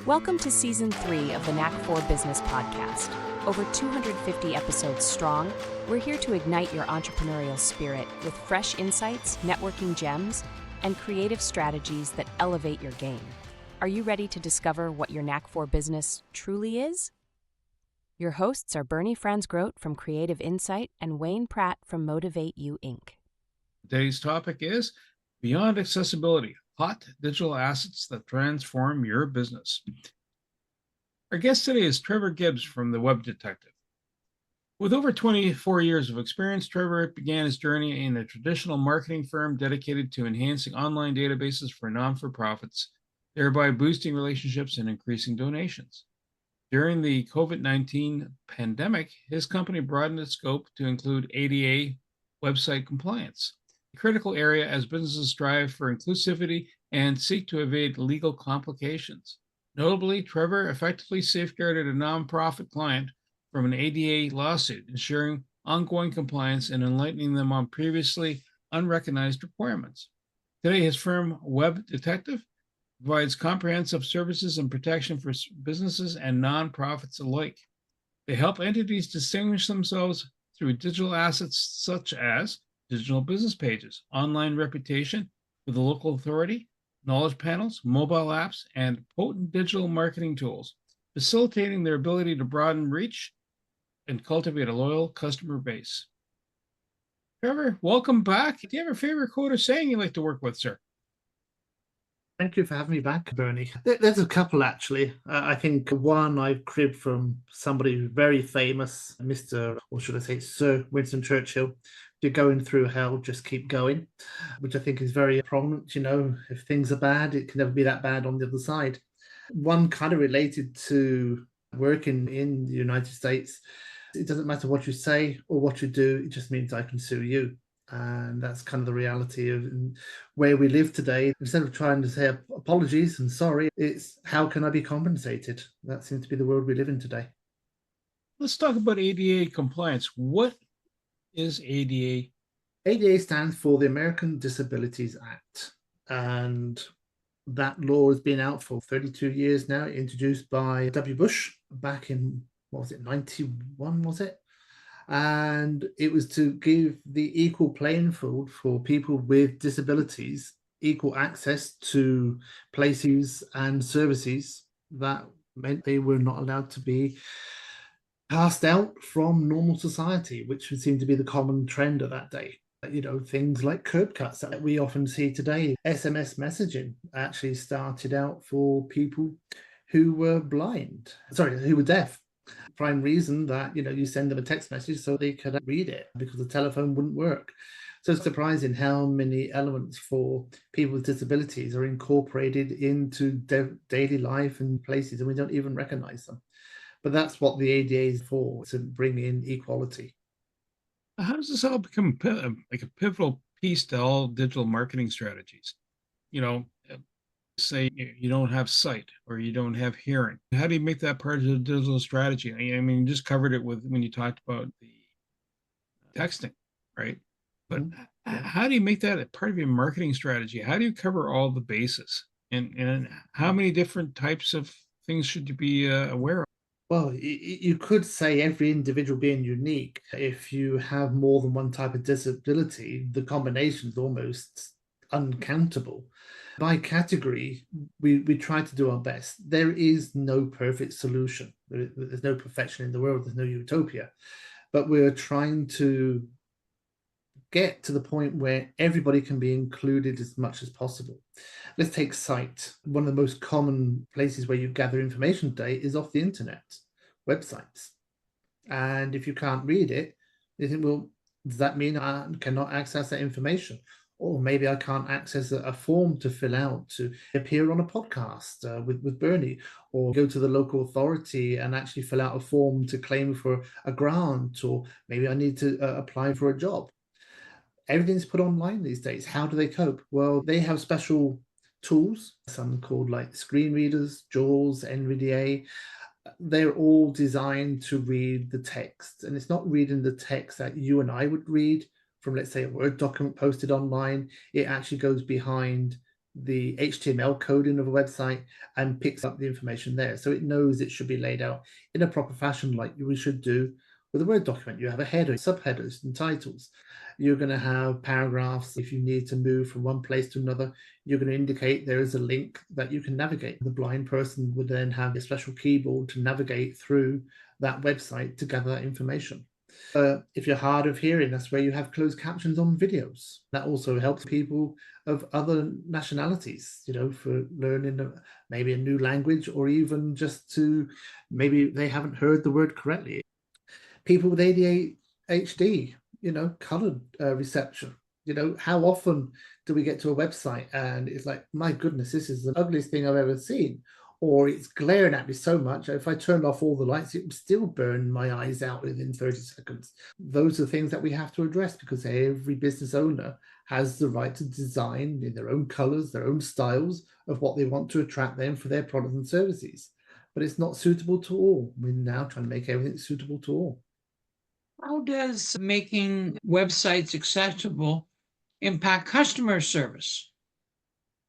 Welcome to Season 3 of the Knack 4 Business Podcast. Over 250 episodes strong, we're here to ignite your entrepreneurial spirit with fresh insights, networking gems, and creative strategies that elevate your game. Are you ready to discover what your Knack 4 business truly is? Your hosts are Bernie Franz-Grote from Creative Insight and Wayne Pratt from Motivate You, Inc. Today's topic is Beyond Accessibility, Hot Digital Assets that Transform Your Business. Our guest today is Trevor Gibbs from the Web Detective. With over 24 years of experience, Trevor began his journey in a traditional marketing firm dedicated to enhancing online databases for non-for-profits, thereby boosting relationships and increasing donations. During the COVID-19 pandemic, his company broadened its scope to include ADA website compliance, a critical area as businesses strive for inclusivity and seek to evade legal complications. Notably, Trevor effectively safeguarded a nonprofit client from an ADA lawsuit, ensuring ongoing compliance and enlightening them on previously unrecognized requirements. Today, his firm, Web Detective, provides comprehensive services and protection for businesses and nonprofits alike. They help entities distinguish themselves through digital assets such as digital business pages, online reputation with the local authority, knowledge panels, mobile apps, and potent digital marketing tools, facilitating their ability to broaden reach and cultivate a loyal customer base. Trevor, welcome back. Do you have a favorite quote or saying you like to work with, sir? Thank you for having me back, Bernie. There's a couple, actually. I think one I've cribbed from somebody very famous, Mr., or should I say Sir Winston Churchill. You're going through hell, just keep going, which I think is very prominent. You know, if things are bad, it can never be that bad on the other side. One kind of related to working in the United States. It doesn't matter what you say or what you do, it just means I can sue you. And that's kind of the reality of where we live today. Instead of trying to say apologies and sorry, it's how can I be compensated? That seems to be the world we live in today. Let's talk about ADA compliance. What is ADA? ADA stands for the American Disabilities Act. And that law has been out for 32 years now, introduced by W. Bush back in, 91, was it? And it was to give the equal playing field for people with disabilities, equal access to places and services that meant they were not allowed to be cast out from normal society, which would seem to be the common trend of that day. You know, things like curb cuts that we often see today. SMS messaging actually started out for people who were who were deaf. Prime reason that, you know, you send them a text message so they could read it because the telephone wouldn't work. So it's surprising how many elements for people with disabilities are incorporated into daily life and places, and we don't even recognize them. But that's what the ADA is for, to bring in equality. How does this all become like a pivotal piece to all digital marketing strategies? You know, say you don't have sight or you don't have hearing. How do you make that part of the digital strategy? I mean, you just covered it with when you talked about the texting, right? But how do you make that a part of your marketing strategy? How do you cover all the bases? And how many different types of things should you be aware of? Well, you could say every individual being unique. If you have more than one type of disability, the combination is almost uncountable. By category, we try to do our best. There is no perfect solution. There's no perfection in the world. There's no utopia. But we're trying to get to the point where everybody can be included as much as possible. Let's take sight. One of the most common places where you gather information today is off the internet, websites. And if you can't read it, you think, well, does that mean I cannot access that information? Or maybe I can't access a form to fill out to appear on a podcast with Bernie, or go to the local authority and actually fill out a form to claim for a grant, or maybe I need to apply for a job. Everything's put online these days. How do they cope? Well, they have special tools, some called like screen readers, JAWS, NVDA. They're all designed to read the text. And it's not reading the text that you and I would read from, let's say, a Word document posted online. It actually goes behind the HTML coding of a website and picks up the information there. So it knows it should be laid out in a proper fashion like we should do with a Word document. You have a header, subheaders, and titles. You're going to have paragraphs. If you need to move from one place to another, you're going to indicate there is a link that you can navigate. The blind person would then have a special keyboard to navigate through that website to gather that information. If you're hard of hearing, that's where you have closed captions on videos. That also helps people of other nationalities, for learning maybe a new language, or even just to maybe they haven't heard the word correctly. People with ADHD, colored reception. How often do we get to a website and it's like, my goodness, this is the ugliest thing I've ever seen, or it's glaring at me so much, if I turned off all the lights, it would still burn my eyes out within 30 seconds. Those are things that we have to address, because every business owner has the right to design in their own colors, their own styles of what they want to attract them for their products and services. But it's not suitable to all. We're now trying to make everything suitable to all. How does making websites accessible impact customer service?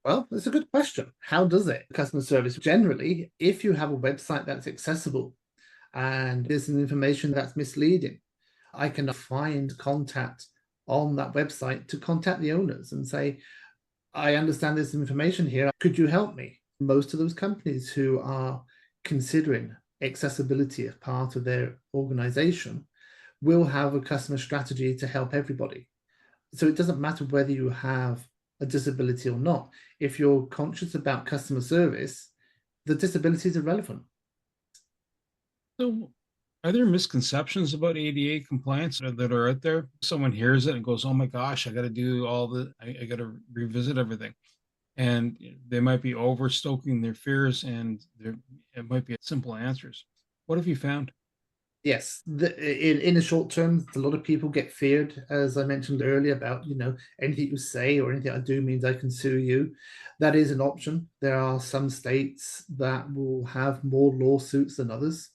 Well, that's a good question. How does it? Customer service, generally, if you have a website that's accessible and there's some information that's misleading, I can find contact on that website to contact the owners and say, I understand there's some information here. Could you help me? Most of those companies who are considering accessibility as part of their organization will have a customer strategy to help everybody. So it doesn't matter whether you have a disability or not. If you're conscious about customer service, the disability is irrelevant. So, are there misconceptions about ADA compliance that are out there? Someone hears it and goes, "Oh my gosh, I got to do I got to revisit everything," and they might be overstoking their fears, and it might be simple answers. What have you found? Yes, in the short term, a lot of people get feared, as I mentioned earlier, about anything you say or anything I do means I can sue you. That is an option. There are some states that will have more lawsuits than others.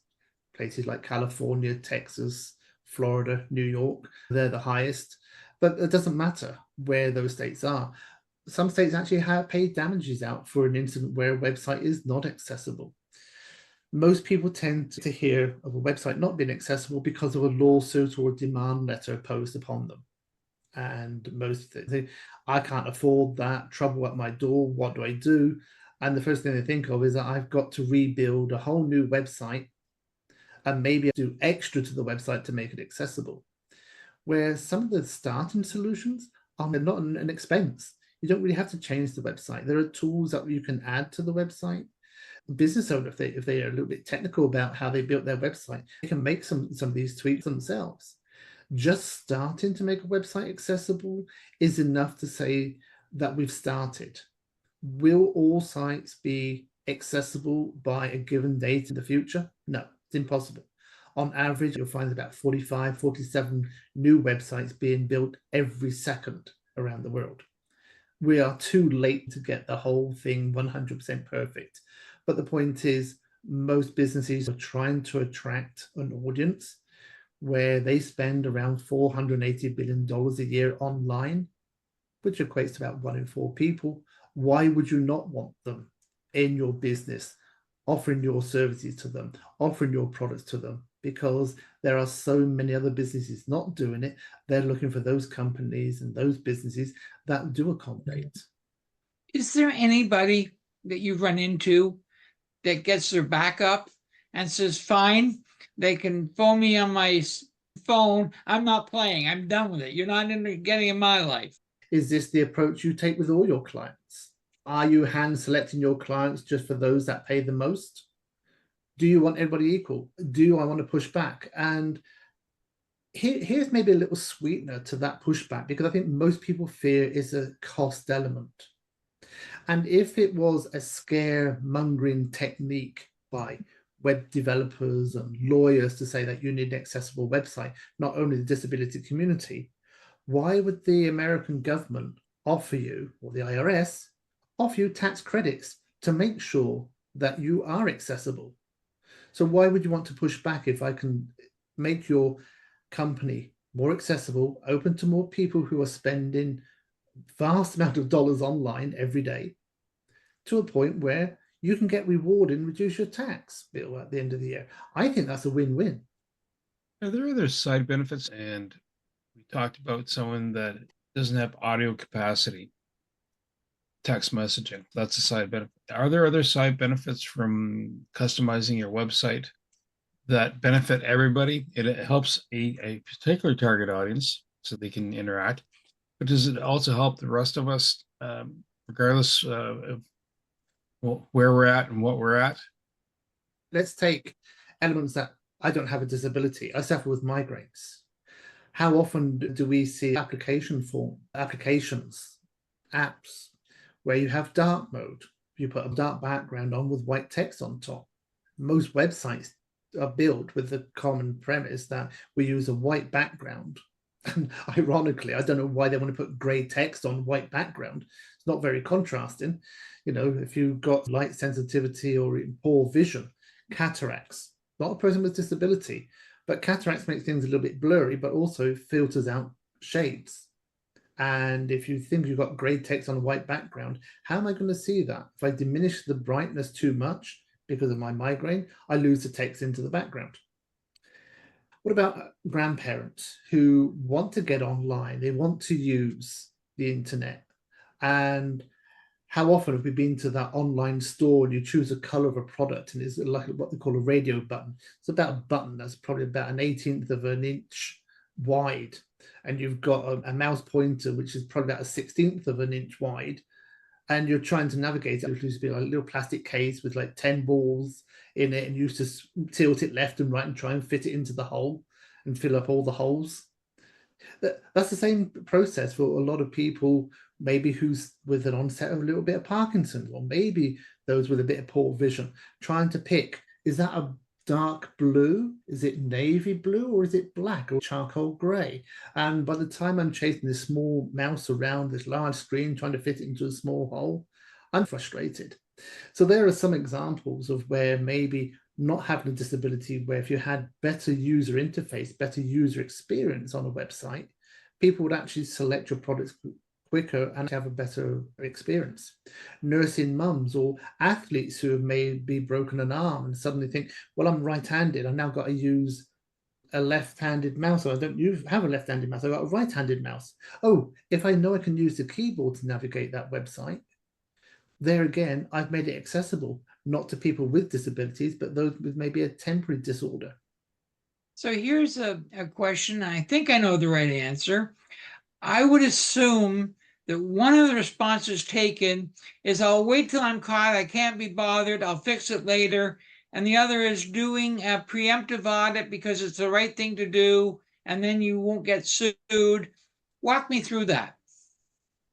Places like California, Texas, Florida, New York, they're the highest. But it doesn't matter where those states are. Some states actually have paid damages out for an incident where a website is not accessible. Most people tend to hear of a website not being accessible because of a lawsuit or a demand letter posed upon them. And most think, I can't afford that, trouble at my door, what do I do? And the first thing they think of is that I've got to rebuild a whole new website and maybe do extra to the website to make it accessible. Where some of the starting solutions are not an expense. You don't really have to change the website. There are tools that you can add to the website. Business owner, if they are a little bit technical about how they built their website, they can make some of these tweaks themselves. Just starting to make a website accessible is enough to say that we've started. Will all sites be accessible by a given date in the future? No, it's impossible. On average, you'll find about 45, 47 new websites being built every second around the world. We are too late to get the whole thing 100% perfect. But the point is, most businesses are trying to attract an audience where they spend around $480 billion a year online, which equates to about 1 in 4 people. Why would you not want them in your business, offering your services to them, offering your products to them? Because there are so many other businesses not doing it. They're looking for those companies and those businesses that do accommodate. Is there anybody that you've run into that gets their back up and says, fine, they can phone me on my phone, I'm not playing, I'm done with it, you're not getting in my life? Is this the approach you take with all your clients? Are you hand selecting your clients just for those that pay the most? Do you want everybody equal? Do I want to push back? And here's maybe a little sweetener to that pushback, because I think most people fear is a cost element. And if it was a scaremongering technique by web developers and lawyers to say that you need an accessible website, not only the disability community, why would the American government offer you, or the IRS, offer you tax credits to make sure that you are accessible? So why would you want to push back if I can make your company more accessible, open to more people who are spending vast amount of dollars online every day, to a point where you can get rewarded and reduce your tax bill at the end of the year. I think that's a win-win. Are there other side benefits? And we talked about someone that doesn't have audio capacity, text messaging. That's a side benefit. Are there other side benefits from customizing your website that benefit everybody? It helps a particular target audience so they can interact, but does it also help the rest of us, regardless of where we're at and what we're at? Let's take elements that I don't have a disability. I suffer with migraines. How often do we see applications, apps, where you have dark mode? You put a dark background on with white text on top. Most websites are built with the common premise that we use a white background. And ironically, I don't know why they want to put grey text on white background. It's not very contrasting. You know, if you've got light sensitivity or poor vision, cataracts, not a person with disability, but cataracts make things a little bit blurry, but also filters out shades. And if you think you've got grey text on a white background, how am I going to see that? If I diminish the brightness too much because of my migraine, I lose the text into the background. What about grandparents who want to get online? They want to use the internet. And how often have we been to that online store and you choose a color of a product and it's like what they call a radio button? It's about a button that's probably about 1/18 of an inch wide. And you've got a mouse pointer, which is probably about 1/16 of an inch wide. And you're trying to navigate it. It used to be like a little plastic case with like 10 balls in it, and you used to tilt it left and right and try and fit it into the hole and fill up all the holes. That's the same process for a lot of people, maybe who's with an onset of a little bit of Parkinson's, or maybe those with a bit of poor vision, trying to pick, is that a dark blue? Is it navy blue, or is it black or charcoal gray? And by the time I'm chasing this small mouse around this large screen, trying to fit it into a small hole, I'm frustrated. So there are some examples of where maybe not having a disability, where if you had better user interface, better user experience on a website, people would actually select your products quicker and have a better experience. Nursing mums or athletes who have maybe broken an arm and suddenly think, well, I'm right-handed, I've now got to use a left-handed mouse, or I don't have a left-handed mouse, I've got a right-handed mouse. Oh, if I know I can use the keyboard to navigate that website, there again, I've made it accessible, not to people with disabilities, but those with maybe a temporary disorder. So here's a question. I think I know the right answer. I would assume that one of the responses taken is I'll wait till I'm caught, I can't be bothered, I'll fix it later. And the other is doing a preemptive audit because it's the right thing to do, and then you won't get sued. Walk me through that.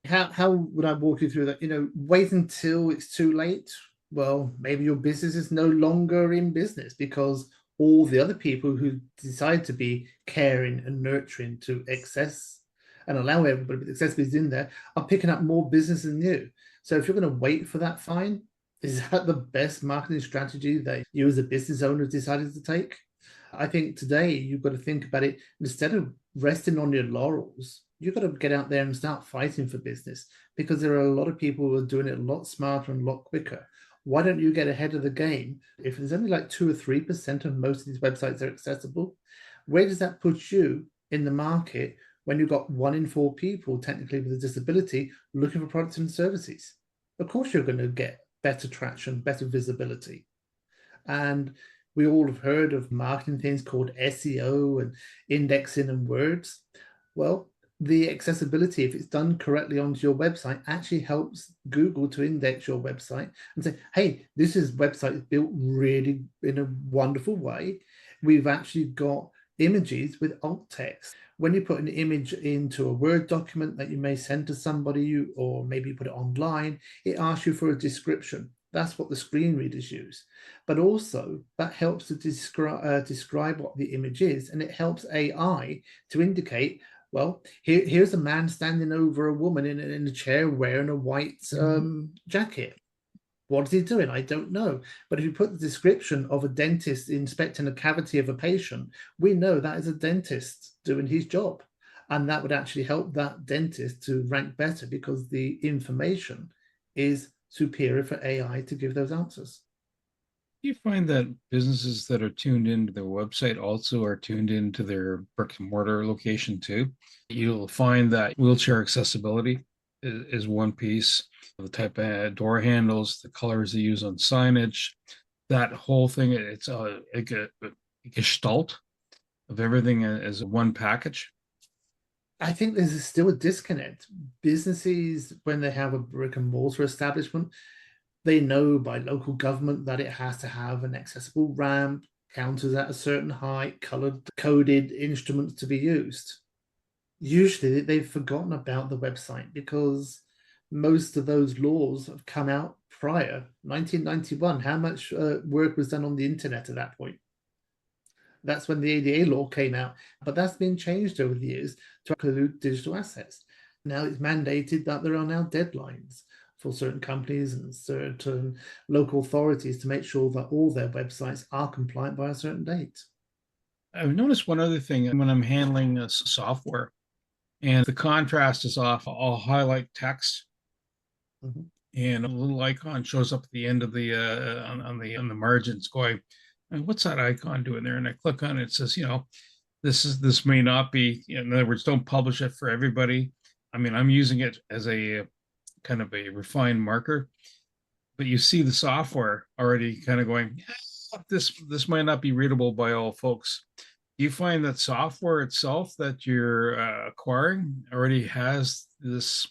How would I walk you through that? You know, wait until it's too late. Well, maybe your business is no longer in business because all the other people who decide to be caring and nurturing to excess and allow everybody with accessibility in there are picking up more business than you. So if you're going to wait for that fine, is that the best marketing strategy that you as a business owner decided to take? I think today you've got to think about it. Instead of resting on your laurels, you've got to get out there and start fighting for business, because there are a lot of people who are doing it a lot smarter and a lot quicker. Why don't you get ahead of the game? If there's only like 2 or 3% of most of these websites are accessible, where does that put you in the market when you've got 1 in 4 people technically with a disability looking for products and services? Of course, you're going to get better traction, better visibility. And we all have heard of marketing things called SEO and indexing and words. Well, the accessibility, if it's done correctly onto your website, actually helps Google to index your website and say, hey, this website is built really in a wonderful way. We've actually got images with alt text. When you put an image into a Word document that you may send to somebody, or maybe put it online, it asks you for a description. That's what the screen readers use. But also that helps to describe what the image is, and it helps AI to indicate, well, here's a man standing over a woman in a chair wearing a white jacket. What is he doing? I don't know. But if you put the description of a dentist inspecting a cavity of a patient, we know that is a dentist doing his job. And that would actually help that dentist to rank better, because the information is superior for AI to give those answers. Do you find that businesses that are tuned into their website also are tuned into their brick and mortar location too? You'll find that wheelchair accessibility is one piece, the type of door handles, the colors they use on signage, that whole thing. It's like a gestalt of everything as one package. I think there's still a disconnect. Businesses, when they have a brick and mortar establishment, they know by local government that it has to have an accessible ramp, counters at a certain height, colored, coded instruments to be used. Usually they've forgotten about the website because most of those laws have come out prior. 1991, how much work was done on the internet at that point? That's when the ADA law came out, but that's been changed over the years to include digital assets. Now it's mandated that there are now deadlines for certain companies and certain local authorities to make sure that all their websites are compliant by a certain date. I've noticed one other thing when I'm handling software and the contrast is off, I'll highlight text and a little icon shows up at the end of the on the margins going, what's that icon doing there? And I click on it, it says, this may not be, in other words, don't publish it for everybody. I mean, I'm using it as a kind of a refined marker, but you see the software already kind of going, this might not be readable by all folks. Do you find that software itself that you're acquiring already has this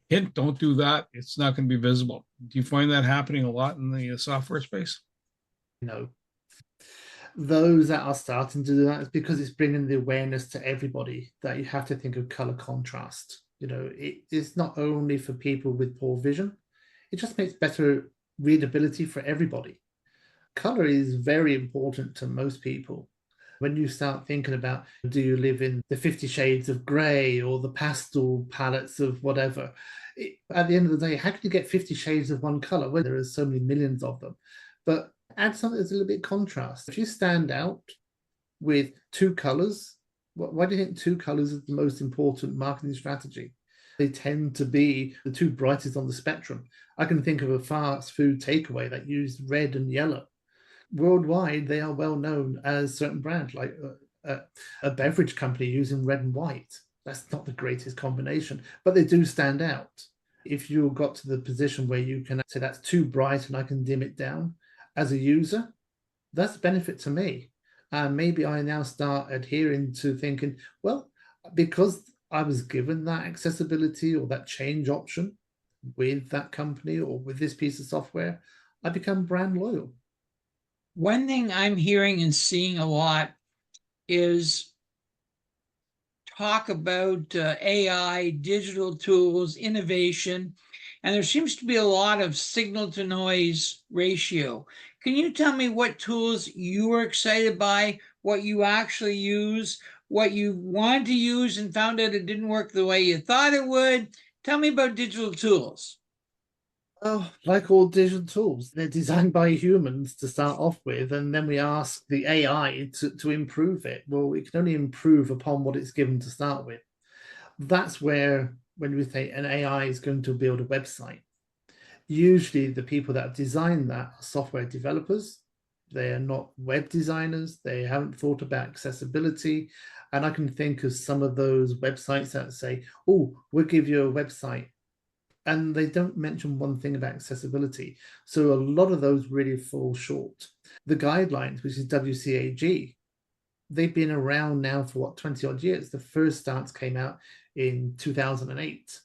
hint, don't do that, it's not going to be visible? Do you find that happening a lot in the software space? No. Those that are starting to do that is because it's bringing the awareness to everybody that you have to think of color contrast. It's not only for people with poor vision, it just makes better readability for everybody. Color is very important to most people. When you start thinking about, do you live in the 50 shades of gray or the pastel palettes of whatever? At the end of the day, how can you get 50 shades of one color when there are so many millions of them? But add something that's a little bit contrast. If you stand out with two colors, why do you think two colors is the most important marketing strategy? They tend to be the two brightest on the spectrum. I can think of a fast food takeaway that used red and yellow. Worldwide, they are well known as certain brands, like a beverage company using red and white. That's not the greatest combination, but they do stand out. If you got to the position where you can say that's too bright and I can dim it down, as a user, that's a benefit to me. And maybe I now start adhering to thinking, well, because I was given that accessibility or that change option with that company or with this piece of software, I become brand loyal. One thing I'm hearing and seeing a lot is talk about AI, digital tools, innovation, and there seems to be a lot of signal to noise ratio. Can you tell me what tools you were excited by, what you actually use, what you wanted to use and found out it didn't work the way you thought it would? Tell me about digital tools. Oh, like all digital tools, they're designed by humans to start off with, and then we ask the AI to improve it. Well, it can only improve upon what it's given to start with. That's where, when we say an AI is going to build a website, usually the people that have designed that are software developers. They are not web designers. They haven't thought about accessibility. And I can think of some of those websites that say, oh, we'll give you a website. And they don't mention one thing about accessibility. So a lot of those really fall short. The guidelines, which is WCAG, they've been around now for what, 20 odd years. The first stance came out in 2008.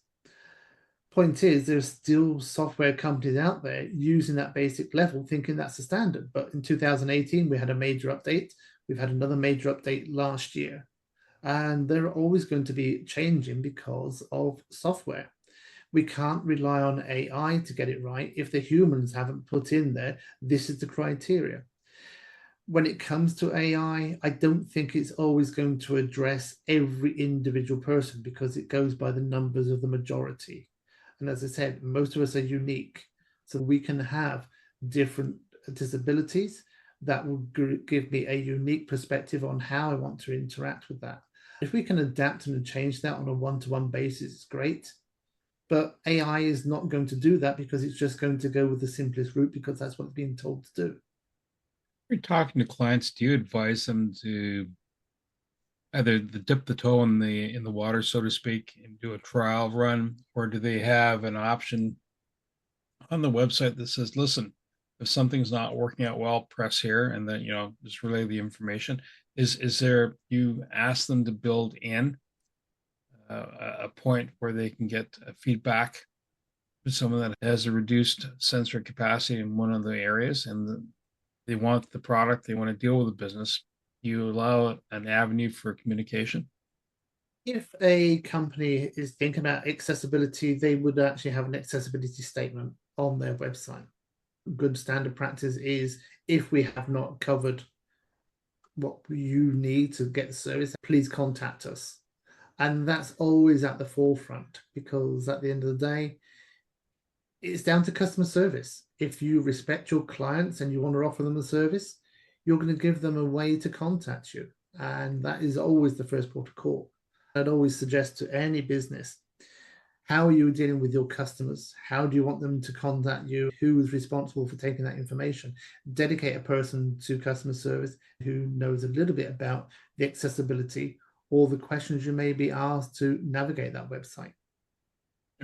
Point is, there's still software companies out there using that basic level, thinking that's the standard. But in 2018, we had a major update. We've had another major update last year. And they're always going to be changing because of software. We can't rely on AI to get it right if the humans haven't put in there, this is the criteria. When it comes to AI, I don't think it's always going to address every individual person because it goes by the numbers of the majority. And as I said, most of us are unique. So we can have different disabilities that will give me a unique perspective on how I want to interact with that. If we can adapt and change that on a one-to-one basis, it's great. But AI is not going to do that because it's just going to go with the simplest route because that's what it's being told to do. You're talking to clients, do you advise them to either dip the toe in the water, so to speak, and do a trial run, or do they have an option on the website that says, listen, if something's not working out well, press here, and then just relay the information? Is there, you ask them to build in a point where they can get feedback with someone that has a reduced sensory capacity in one of the areas, and they want the product, they want to deal with the business? You allow an avenue for communication? If a company is thinking about accessibility, they would actually have an accessibility statement on their website. Good standard practice is, if we have not covered what you need to get the service, please contact us. And that's always at the forefront, because at the end of the day, it's down to customer service. If you respect your clients and you want to offer them a service, you're going to give them a way to contact you. And that is always the first port of call. I'd always suggest to any business, how are you dealing with your customers? How do you want them to contact you? Who is responsible for taking that information? Dedicate a person to customer service who knows a little bit about the accessibility or the questions you may be asked to navigate that website.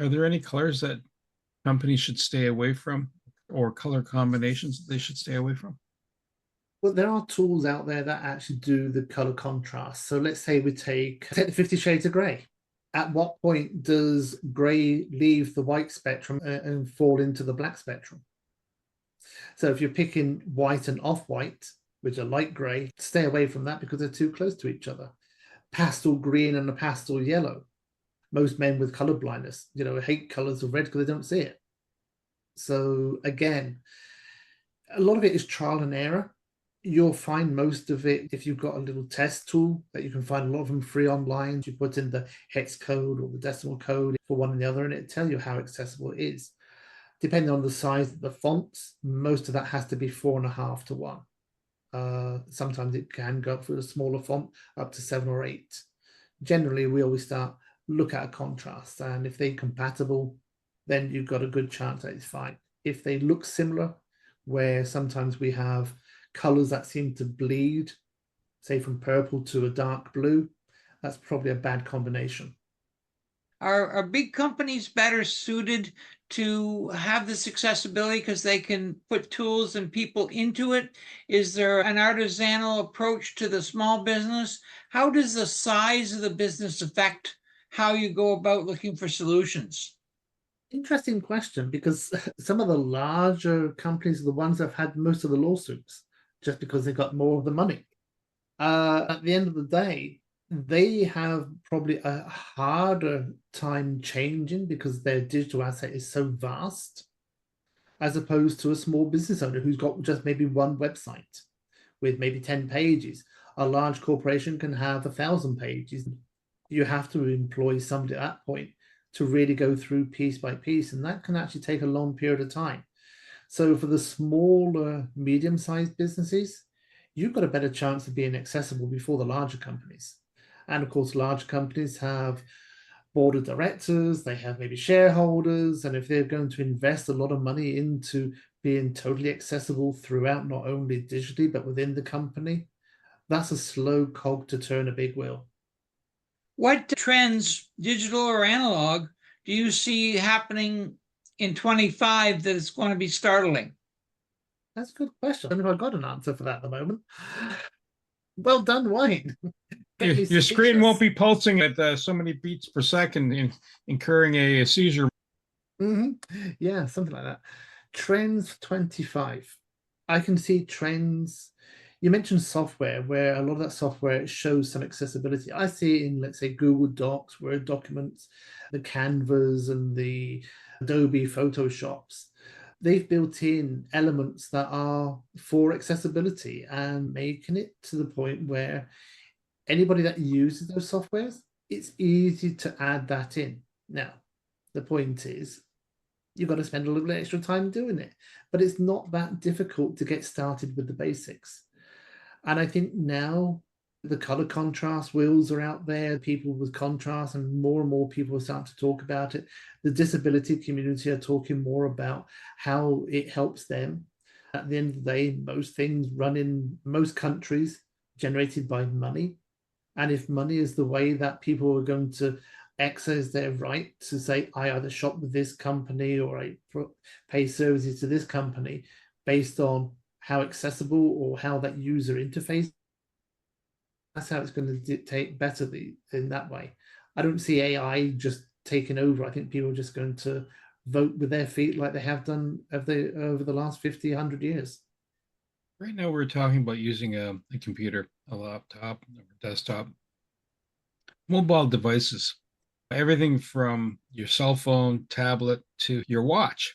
Are there any colors that companies should stay away from, or color combinations that they should stay away from? Well, there are tools out there that actually do the color contrast. So let's say we take the 50 Shades of Grey. At what point does grey leave the white spectrum and fall into the black spectrum? So if you're picking white and off-white, which are light grey, stay away from that because they're too close to each other. Pastel green and a pastel yellow. Most men with color blindness, hate colors of red because they don't see it. So again, a lot of it is trial and error. You'll find most of it if you've got a little test tool that you can find a lot of them free online. You put in the hex code or the decimal code for one and the other, and it'll tell you how accessible it is. Depending on the size of the fonts, most of that has to be 4.5 to 1. Sometimes it can go up for a smaller font up to 7 or 8. Generally, we always look at a contrast, and if they're compatible, then you've got a good chance that it's fine. If they look similar, where sometimes we have colors that seem to bleed, say from purple to a dark blue, that's probably a bad combination. Are big companies better suited to have this accessibility because they can put tools and people into it? Is there an artisanal approach to the small business? How does the size of the business affect how you go about looking for solutions? Interesting question, because some of the larger companies are the ones that have had most of the lawsuits just because they got more of the money. At the end of the day, they have probably a harder time changing because their digital asset is so vast, as opposed to a small business owner who's got just maybe one website with maybe 10 pages. A large corporation can have 1,000 pages. You have to employ somebody at that point to really go through piece by piece, and that can actually take a long period of time. So for the smaller, medium-sized businesses, you've got a better chance of being accessible before the larger companies. And of course, large companies have board of directors, they have maybe shareholders, and if they're going to invest a lot of money into being totally accessible throughout, not only digitally, but within the company, that's a slow cog to turn a big wheel. What trends, digital or analog, do you see happening in 25 that is going to be startling? That's a good question. I don't know if I've got an answer for that at the moment. Well done, Wayne. Your screen won't be pulsing at so many beats per second, incurring a seizure. Yeah, something like that. Trends 25. I can see trends. You mentioned software, where a lot of that software shows some accessibility. I see it in, let's say, Google Docs, Word documents, the Canvas and the Adobe Photoshops. They've built in elements that are for accessibility and making it to the point where anybody that uses those softwares, it's easy to add that in. Now, the point is, you've got to spend a little extra time doing it, but it's not that difficult to get started with the basics. And I think now The color contrast wheels are out there, people with contrast, and more people are starting to talk about it. The disability community are talking more about how it helps them. At the end of the day, most things run in most countries generated by money. And if money is the way that people are going to exercise their right to say, I either shop with this company or I pay services to this company based on how accessible or how that user interface, that's how it's going to dictate better in that way. I don't see AI just taking over. I think people are just going to vote with their feet like they have done over the last 50, 100 years. Right now, we're talking about using a computer, a laptop, a desktop, mobile devices, everything from your cell phone, tablet to your watch.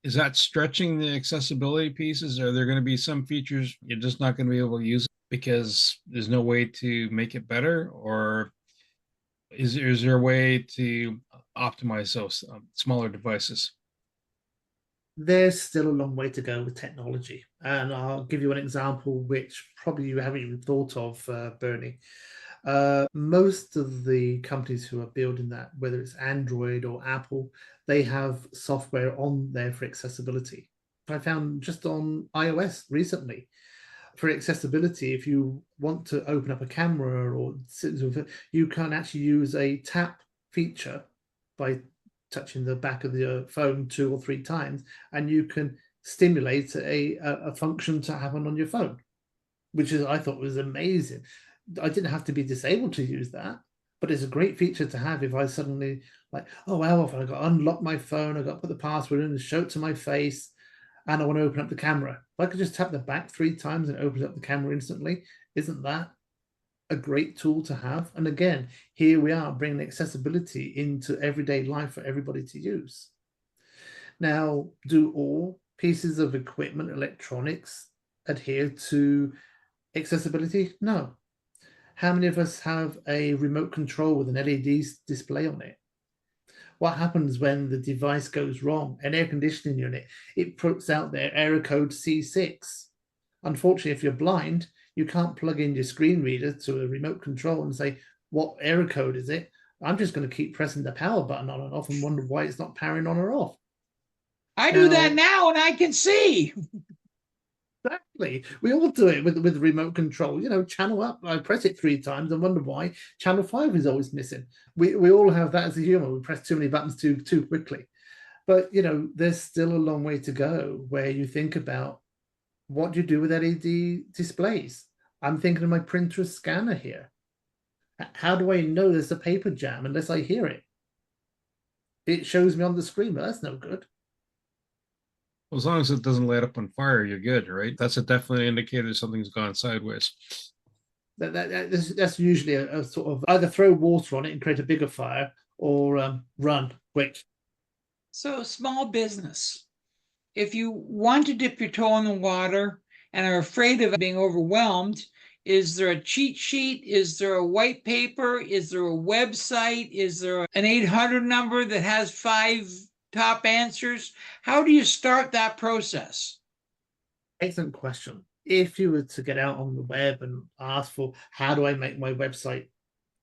Is that stretching the accessibility pieces? Are there going to be some features you're just not going to be able to use because there's no way to make it better? Or is there a way to optimize those smaller devices? There's still a long way to go with technology. And I'll give you an example, which probably you haven't even thought of, Bernie. Most of the companies who are building that, whether it's Android or Apple, they have software on there for accessibility. I found just on iOS recently, for accessibility, if you want to open up a camera or you can actually use a tap feature by touching the back of the phone 2 or 3 times, and you can stimulate a function to happen on your phone, which I thought was amazing. I didn't have to be disabled to use that, but it's a great feature to have if I suddenly like, oh, how often I got to unlock my phone, I got to put the password in and show it to my face, and I want to open up the camera. If I could just tap the back 3 times and open up the camera instantly, isn't that a great tool to have? And again, here we are bringing accessibility into everyday life for everybody to use. Now, do all pieces of equipment, electronics, adhere to accessibility? No. How many of us have a remote control with an LED display on it? What happens when the device goes wrong? An air conditioning unit, it puts out there error code C6. Unfortunately, if you're blind, you can't plug in your screen reader to a remote control and say, what error code is it? I'm just going to keep pressing the power button on and off and wonder why it's not powering on or off. I do that now and I can see. Exactly. We all do it with remote control. Channel up, I press it 3 times and wonder why channel 5 is always missing. We all have that as a human. We press too many buttons too quickly. But, there's still a long way to go where you think about what do you do with LED displays? I'm thinking of my printer scanner here. How do I know there's a paper jam unless I hear it? It shows me on the screen, but that's no good. As long as it doesn't light up on fire, you're good, right? That's a definite indicator something's gone sideways. That's usually a sort of either throw water on it and create a bigger fire or run quick. So small business, if you want to dip your toe in the water and are afraid of being overwhelmed, is there a cheat sheet? Is there a white paper? Is there a website? Is there an 800 number that has 5 top answers? How do you start that process? Excellent question. If you were to get out on the web and ask for how do I make my website,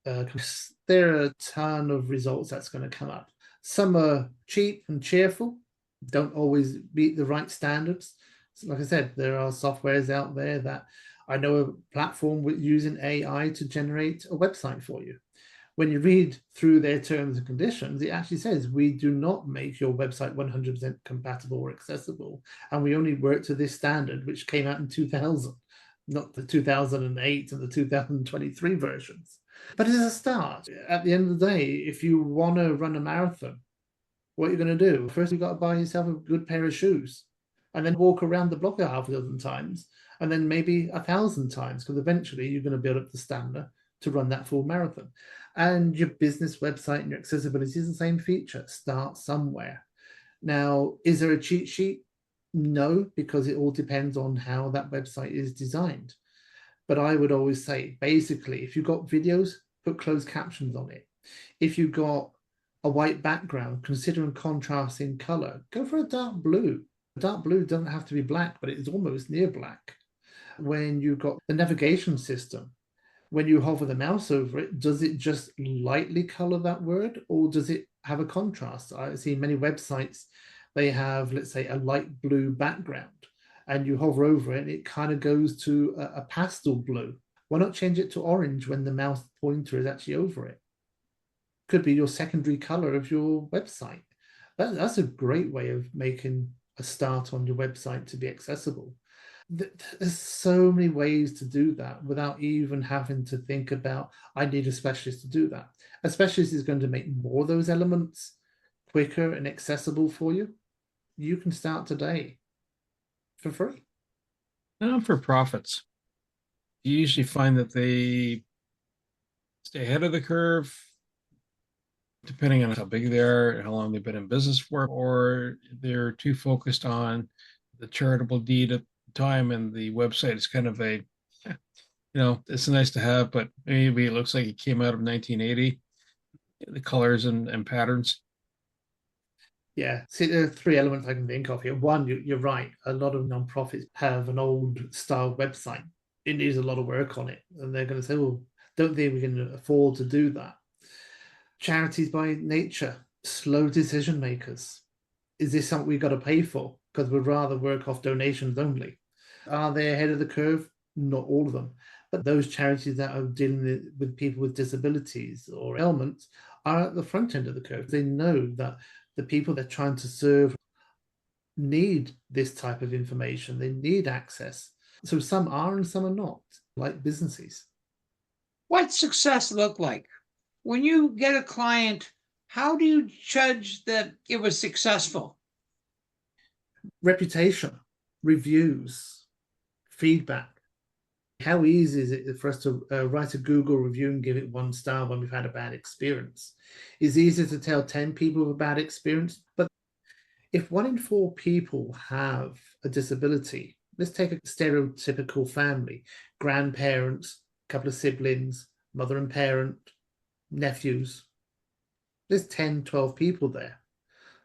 there are a ton of results that's going to come up. Some are cheap and cheerful, don't always meet the right standards. So like I said, there are softwares out there that I know a platform with using AI to generate a website for you. When you read through their terms and conditions, it actually says we do not make your website 100% compatible or accessible, and we only work to this standard, which came out in 2000, not the 2008 and the 2023 versions. But it's a start. At the end of the day, if you want to run a marathon, what are you going to do? First, you've got to buy yourself a good pair of shoes, and then walk around the block a half a dozen times, and then maybe 1,000 times, because eventually you're going to build up the stamina to run that full marathon. And your business website and your accessibility is the same feature. Start somewhere. Now, is there a cheat sheet? No, because it all depends on how that website is designed. But I would always say, basically, if you've got videos, put closed captions on it. If you've got a white background, considering contrast in color, go for a dark blue. Dark blue doesn't have to be black, but it is almost near black. When you've got the navigation system, When you hover the mouse over it, does it just lightly color that word, or does it have a contrast? I see many websites, they have, let's say, a light blue background, and you hover over it, and it kind of goes to a pastel blue. Why not change it to orange when the mouse pointer is actually over it? Could be your secondary color of your website. That's a great way of making a start on your website to be accessible. There's so many ways to do that without even having to think about, I need a specialist to do that. A specialist is going to make more of those elements quicker and accessible for you. You can start today for free. Now for profits, you usually find that they stay ahead of the curve, depending on how big they are, how long they've been in business for, or they're too focused on the charitable deed at the time, and the website is kind of a, it's nice to have, but maybe it looks like it came out of 1980, the colors and patterns. Yeah, see, there are three elements I can think of here. One, you're right. A lot of nonprofits have an old style website. It needs a lot of work on it. And they're going to say, well, don't think we can afford to do that. Charities by nature, slow decision makers. Is this something we've got to pay for? Because we'd rather work off donations only. Are they ahead of the curve? Not all of them. But those charities that are dealing with people with disabilities or ailments are at the front end of the curve. They know that the people they're trying to serve need this type of information. They need access. So some are and some are not, like businesses. What's success look like? When you get a client, how do you judge that it was successful? Reputation, reviews, feedback. How easy is it for us to write a Google review and give it 1 star when we've had a bad experience? It's easier to tell 10 people of a bad experience, but if 1 in 4 people have a disability, let's take a stereotypical family, grandparents, a couple of siblings, mother and parent, nephews. There's 10, 12 people there.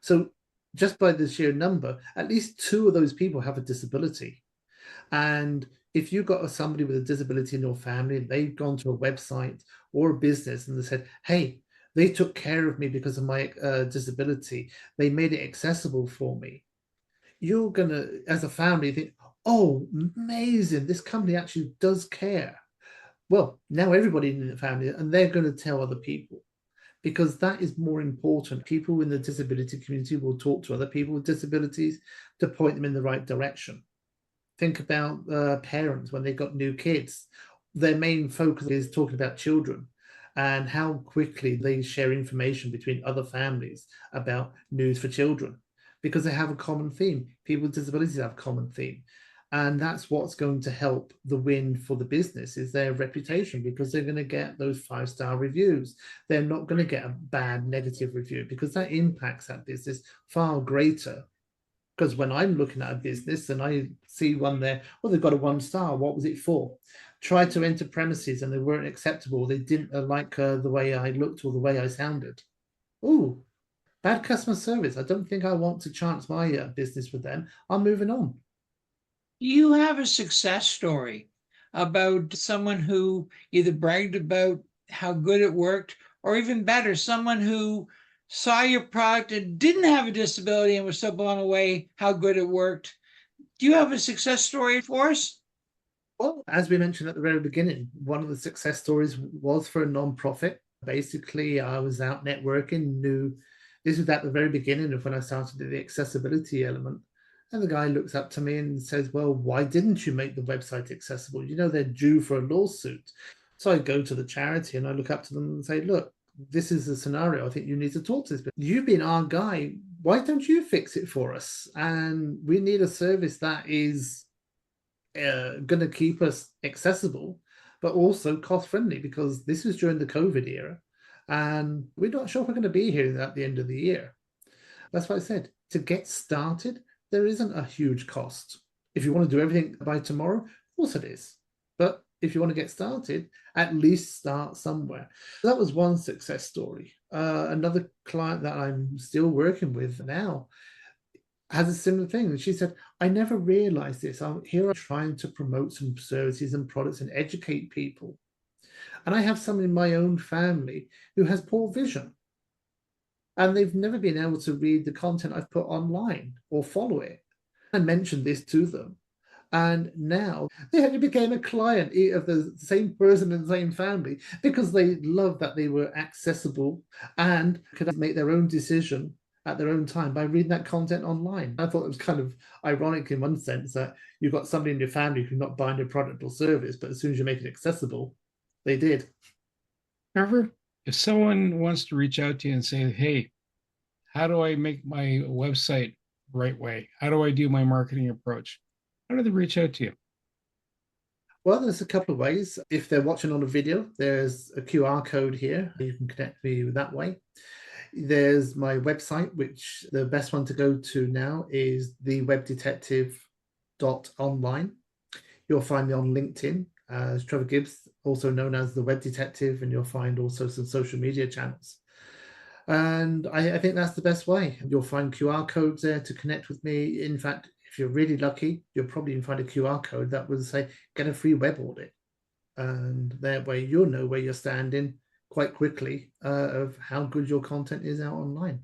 So just by the sheer number, at least 2 of those people have a disability. And if you've got somebody with a disability in your family, and they've gone to a website or a business and they said, hey, they took care of me because of my disability, they made it accessible for me. You're going to, as a family, think, oh, amazing, this company actually does care. Well, now everybody in the family, and they're going to tell other people, because that is more important. People in the disability community will talk to other people with disabilities to point them in the right direction. Think about parents when they've got new kids. Their main focus is talking about children and how quickly they share information between other families about news for children, because they have a common theme. People with disabilities have a common theme. And that's what's going to help the win for the business, is their reputation, because they're going to get those 5-star reviews. They're not going to get a bad negative review, because that impacts that business far greater. Because when I'm looking at a business and I see one there, well, they've got a 1 star. What was it for? Tried to enter premises and they weren't acceptable. They didn't like the way I looked or the way I sounded. Oh, bad customer service. I don't think I want to chance my business with them. I'm moving on. Do you have a success story about someone who either bragged about how good it worked, or even better, someone who saw your product and didn't have a disability and was so blown away how good it worked? Do you have a success story for us? Well, as we mentioned at the very beginning, one of the success stories was for a non-profit. Basically, I was out networking, knew this was at the very beginning of when I started the accessibility element. And the guy looks up to me and says, well, why didn't you make the website accessible? You know, they're due for a lawsuit. So I go to the charity and I look up to them and say, look, this is a scenario. I think you need to talk to this. But you've been our guy. Why don't you fix it for us? And we need a service that is going to keep us accessible, but also cost friendly, because this was during the COVID era. And we're not sure if we're going to be here at the end of the year. That's what I said. To get started, there isn't a huge cost. If you want to do everything by tomorrow, of course it is. But if you want to get started, at least start somewhere. That was one success story. Another client that I'm still working with now has a similar thing. And she said, I never realized this. I'm trying to promote some services and products and educate people. And I have some in my own family who has poor vision. And they've never been able to read the content I've put online or follow it. I mentioned this to them. And now they actually became a client of the same person in the same family because they loved that they were accessible and could make their own decision at their own time by reading that content online. I thought it was kind of ironic in one sense that you've got somebody in your family who's not buying a product or service, but as soon as you make it accessible, they did. Trevor, if someone wants to reach out to you and say, hey, how do I make my website the right way? How do I do my marketing approach? How do they reach out to you? Well, there's a couple of ways. If they're watching on a video, there's a QR code here. You can connect me that way. There's my website, which the best one to go to now is thewebdetective.online. You'll find me on LinkedIn as Trevor Gibbs, also known as the Web Detective, and you'll find also some social media channels. And I think that's the best way. You'll find QR codes there to connect with me. In fact, if you're really lucky, you'll probably find a QR code that will say, get a free web audit. And that way you'll know where you're standing quite quickly of how good your content is out online.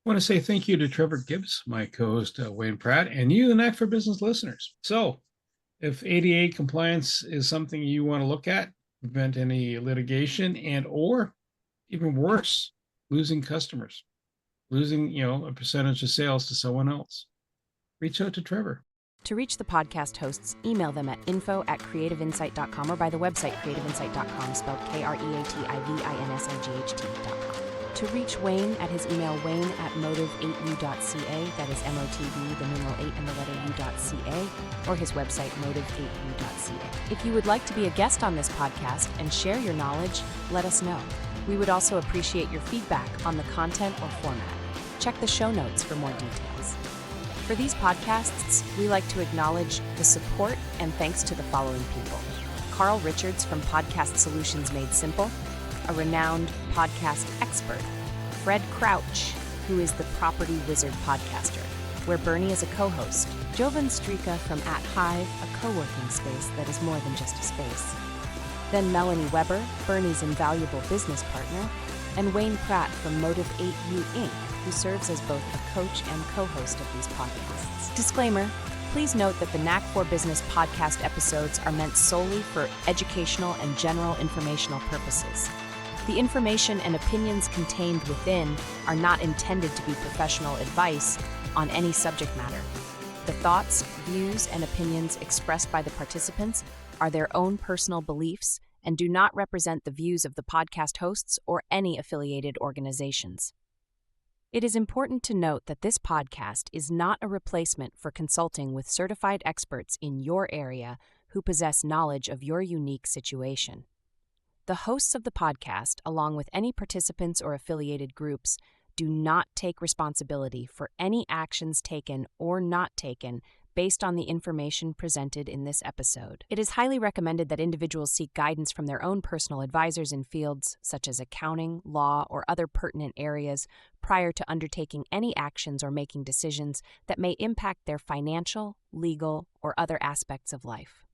I want to say thank you to Trevor Gibbs, my co-host, Wayne Pratt, and you, the Knack for Business listeners. So if ADA compliance is something you want to look at, prevent any litigation and or even worse, losing customers, losing, a percentage of sales to someone else, reach out to Trevor. To reach the podcast hosts, email them at info@creativeinsight.com or by the website creativeinsight.com, spelled KREATIVINSIGHT.com. To reach Wayne at his email wayne@motive8u.ca, that is MOTV, the numeral 8 and the letter U.ca, or his website motive8u.ca. If you would like to be a guest on this podcast and share your knowledge, let us know. We would also appreciate your feedback on the content or format. Check the show notes for more details. For these podcasts, we like to acknowledge the support and thanks to the following people. Carl Richards from Podcast Solutions Made Simple, a renowned podcast expert. Fred Crouch, who is the Property Wizard podcaster, where Bernie is a co-host. Jovan Strika from At Hive, a co-working space that is more than just a space. Then Melanie Webber, Bernie's invaluable business partner, and Wayne Pratt from Motive 8U Inc., who serves as both a coach and co-host of these podcasts. Disclaimer, please note that the Knack for Business podcast episodes are meant solely for educational and general informational purposes. The information and opinions contained within are not intended to be professional advice on any subject matter. The thoughts, views, and opinions expressed by the participants are their own personal beliefs and do not represent the views of the podcast hosts or any affiliated organizations. It is important to note that this podcast is not a replacement for consulting with certified experts in your area who possess knowledge of your unique situation. The hosts of the podcast, along with any participants or affiliated groups, do not take responsibility for any actions taken or not taken based on the information presented in this episode. It is highly recommended that individuals seek guidance from their own personal advisors in fields such as accounting, law, or other pertinent areas prior to undertaking any actions or making decisions that may impact their financial, legal, or other aspects of life.